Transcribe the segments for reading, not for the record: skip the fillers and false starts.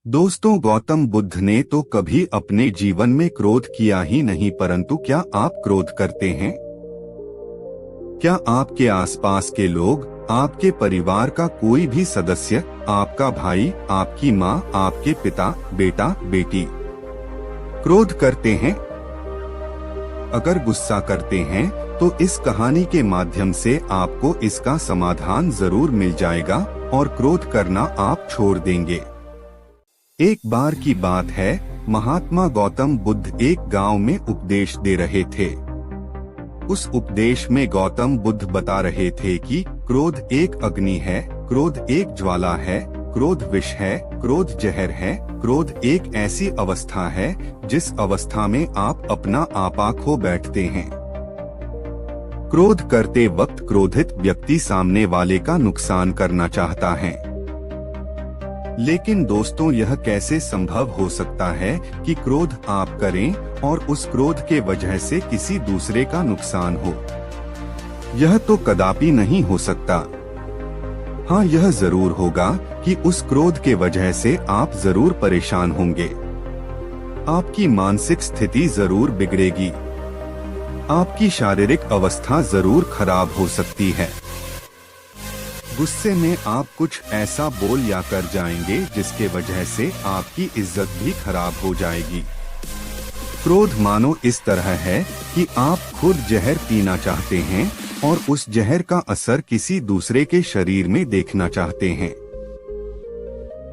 दोस्तों, गौतम बुद्ध ने तो कभी अपने जीवन में क्रोध किया ही नहीं, परंतु क्या आप क्रोध करते हैं? क्या आपके आसपास के लोग, आपके परिवार का कोई भी सदस्य, आपका भाई, आपकी माँ, आपके पिता, बेटा, बेटी क्रोध करते हैं? अगर गुस्सा करते हैं तो इस कहानी के माध्यम से आपको इसका समाधान जरूर मिल जाएगा और क्रोध करना आप छोड़ देंगे। एक बार की बात है, महात्मा गौतम बुद्ध एक गांव में उपदेश दे रहे थे। उस उपदेश में गौतम बुद्ध बता रहे थे कि क्रोध एक अग्नि है, क्रोध एक ज्वाला है, क्रोध विष है, क्रोध जहर है, क्रोध एक ऐसी अवस्था है जिस अवस्था में आप अपना आपा खो बैठते हैं। क्रोध करते वक्त क्रोधित व्यक्ति सामने वाले का नुकसान करना चाहता है। लेकिन दोस्तों, यह कैसे संभव हो सकता है कि क्रोध आप करें और उस क्रोध के वजह से किसी दूसरे का नुकसान हो? यह तो कदापि नहीं हो सकता। हाँ, यह जरूर होगा कि उस क्रोध के वजह से आप जरूर परेशान होंगे। आपकी मानसिक स्थिति जरूर बिगड़ेगी। आपकी शारीरिक अवस्था जरूर खराब हो सकती है। गुस्से में आप कुछ ऐसा बोल या कर जाएंगे जिसके वजह से आपकी इज्जत भी खराब हो जाएगी। क्रोध मानो इस तरह है कि आप खुद जहर पीना चाहते हैं और उस जहर का असर किसी दूसरे के शरीर में देखना चाहते हैं।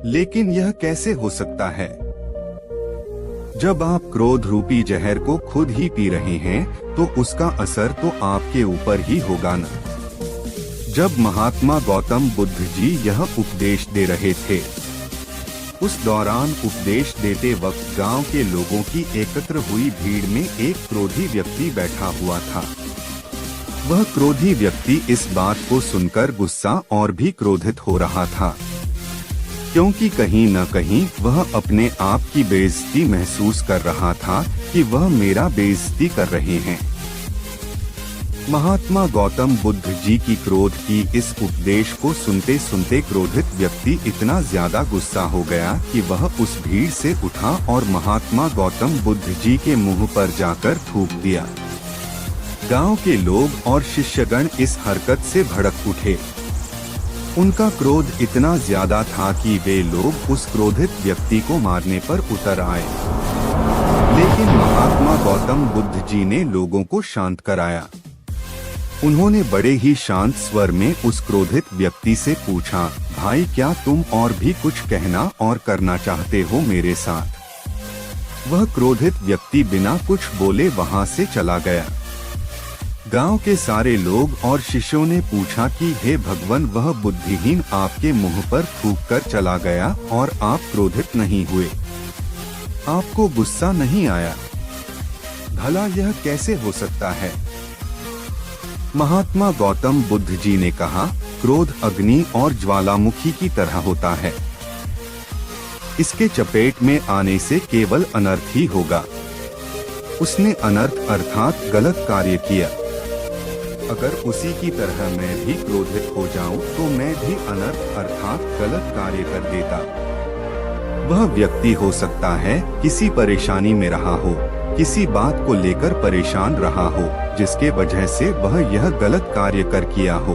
लेकिन यह कैसे हो सकता है? जब आप क्रोध रूपी जहर को खुद ही पी रहे हैं तो उसका असर तो आपके ऊपर ही होगा न। जब महात्मा गौतम बुद्ध जी यह उपदेश दे रहे थे, उस दौरान उपदेश देते वक्त गांव के लोगों की एकत्र हुई भीड़ में एक क्रोधी व्यक्ति बैठा हुआ था। वह क्रोधी व्यक्ति इस बात को सुनकर गुस्सा और भी क्रोधित हो रहा था, क्योंकि कहीं न कहीं वह अपने आप की बेइज्जती महसूस कर रहा था कि वह मेरा बेइज्जती कर रहे हैं। महात्मा गौतम बुद्ध जी की क्रोध की इस उपदेश को सुनते सुनते क्रोधित व्यक्ति इतना ज्यादा गुस्सा हो गया कि वह उस भीड़ से उठा और महात्मा गौतम बुद्ध जी के मुंह पर जाकर थूक दिया। गांव के लोग और शिष्यगण इस हरकत से भड़क उठे। उनका क्रोध इतना ज्यादा था कि वे लोग उस क्रोधित व्यक्ति को मारने पर उतर आए। लेकिन महात्मा गौतम बुद्ध जी ने लोगों को शांत कराया। उन्होंने बड़े ही शांत स्वर में उस क्रोधित व्यक्ति से पूछा, भाई, क्या तुम और भी कुछ कहना और करना चाहते हो मेरे साथ? वह क्रोधित व्यक्ति बिना कुछ बोले वहां से चला गया। गांव के सारे लोग और शिष्यों ने पूछा कि हे भगवान, वह बुद्धिहीन आपके मुंह पर थूक कर चला गया और आप क्रोधित नहीं हुए, आपको गुस्सा नहीं आया। भला यह कैसे हो सकता है? महात्मा गौतम बुद्ध जी ने कहा, क्रोध अग्नि और ज्वालामुखी की तरह होता है। इसके चपेट में आने से केवल अनर्थ ही होगा। उसने अनर्थ अर्थात गलत कार्य किया। अगर उसी की तरह मैं भी क्रोधित हो जाऊं तो मैं भी अनर्थ अर्थात गलत कार्य कर देता। वह व्यक्ति हो सकता है किसी परेशानी में रहा हो, किसी बात को लेकर परेशान रहा हो, जिसके वजह से वह यह गलत कार्य कर किया हो।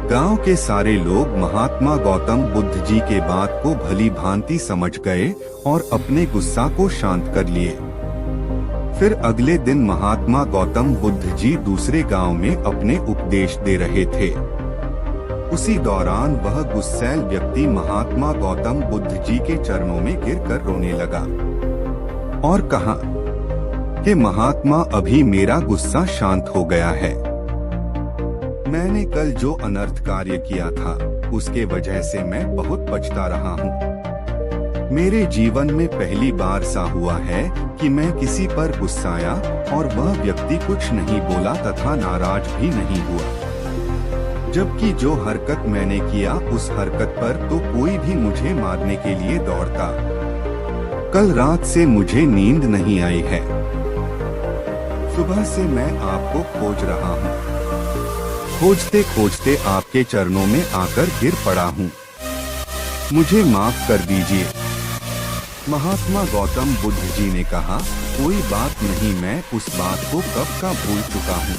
गांव के सारे लोग महात्मा गौतम बुद्ध जी के बात को भली भांति समझ गए और अपने गुस्सा को शांत कर लिए। फिर अगले दिन महात्मा गौतम बुद्ध जी दूसरे गांव में अपने उपदेश दे रहे थे। उसी दौरान वह गुस्सैल व्यक्ति महात्मा गौतम बुद्ध जी के चरणों में गिरकर रोने लगा और कहा कि महात्मा, अभी मेरा गुस्सा शांत हो गया है। मैंने कल जो अनर्थ कार्य किया था उसके वजह से मैं बहुत पछता रहा हूँ। मेरे जीवन में पहली बार सा हुआ है कि मैं किसी पर गुस्साया और वह व्यक्ति कुछ नहीं बोला तथा नाराज भी नहीं हुआ, जबकि जो हरकत मैंने किया उस हरकत पर तो कोई भी मुझे मारने के लिए दौड़ता। कल रात से मुझे नींद नहीं आई है। सुबह से मैं आपको खोज रहा हूँ। खोजते खोजते आपके चरणों में आकर गिर पड़ा हूँ। मुझे माफ कर दीजिए। महात्मा गौतम बुद्ध जी ने कहा, कोई बात नहीं, मैं उस बात को कब का भूल चुका हूँ।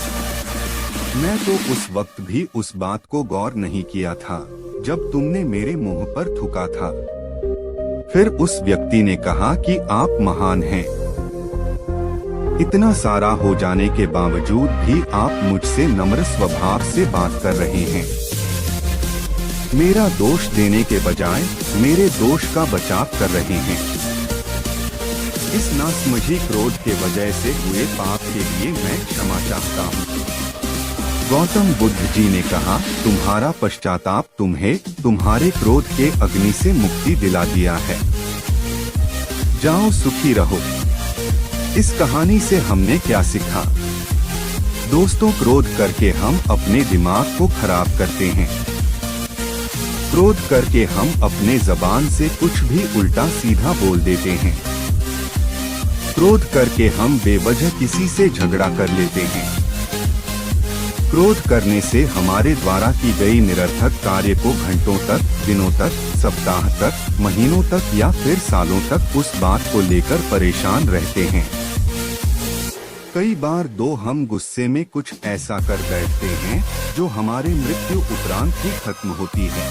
मैं तो उस वक्त भी उस बात को गौर नहीं किया था जब तुमने मेरे मुंह पर थूका था। फिर उस व्यक्ति ने कहा कि आप महान हैं। इतना सारा हो जाने के बावजूद भी आप मुझसे नम्र स्वभाव से बात कर रहे हैं। मेरा दोष देने के बजाय मेरे दोष का बचाव कर रहे हैं। इस नासमझी क्रोध के वजह से हुए पाप के लिए मैं क्षमा चाहता हूँ। गौतम बुद्ध जी ने कहा, तुम्हारा पश्चाताप तुम्हें तुम्हारे क्रोध के अग्नि से मुक्ति दिला दिया है। जाओ सुखी रहो। इस कहानी से हमने क्या सीखा? दोस्तों, क्रोध करके हम अपने दिमाग को खराब करते हैं। क्रोध करके हम अपने जबान से कुछ भी उल्टा सीधा बोल देते हैं। क्रोध करके हम बेवजह किसी से झगड़ा कर लेते हैं। क्रोध करने से हमारे द्वारा की गई निरर्थक कार्य को घंटों तक, दिनों तक, सप्ताह तक, महीनों तक या फिर सालों तक उस बात को लेकर परेशान रहते हैं। कई बार हम गुस्से में कुछ ऐसा कर बैठते हैं जो हमारे मृत्यु उपरांत ही खत्म होती है।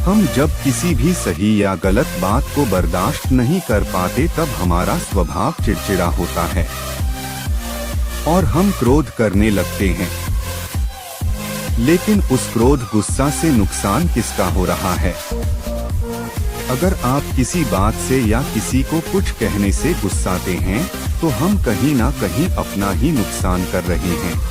हम जब किसी भी सही या गलत बात को बर्दाश्त नहीं कर पाते तब हमारा स्वभाव चिड़चिड़ा होता है और हम क्रोध करने लगते हैं। लेकिन उस क्रोध गुस्सा से नुकसान किसका हो रहा है? अगर आप किसी बात से या किसी को कुछ कहने से गुस्साते हैं तो हम कहीं ना कहीं अपना ही नुकसान कर रहे हैं।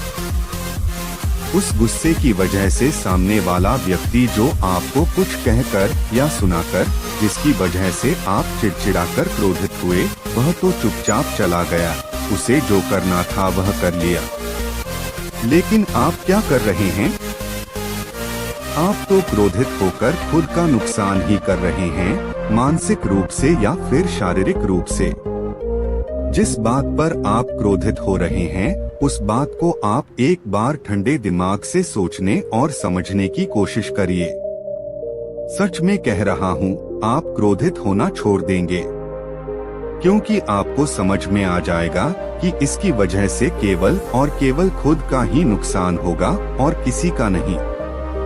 उस गुस्से की वजह से सामने वाला व्यक्ति जो आपको कुछ कहकर या सुनाकर, जिसकी वजह से आप चिड़चिड़ाकर क्रोधित हुए, वह तो चुपचाप चला गया। उसे जो करना था वह कर लिया। लेकिन आप क्या कर रहे हैं? आप तो क्रोधित होकर खुद का नुकसान ही कर रहे हैं, मानसिक रूप से या फिर शारीरिक रूप से। जिस बात पर आप क्रोधित हो रहे हैं उस बात को आप एक बार ठंडे दिमाग से सोचने और समझने की कोशिश करिए। सच में कह रहा हूँ, आप क्रोधित होना छोड़ देंगे, क्योंकि आपको समझ में आ जाएगा कि इसकी वजह से केवल और केवल खुद का ही नुकसान होगा और किसी का नहीं।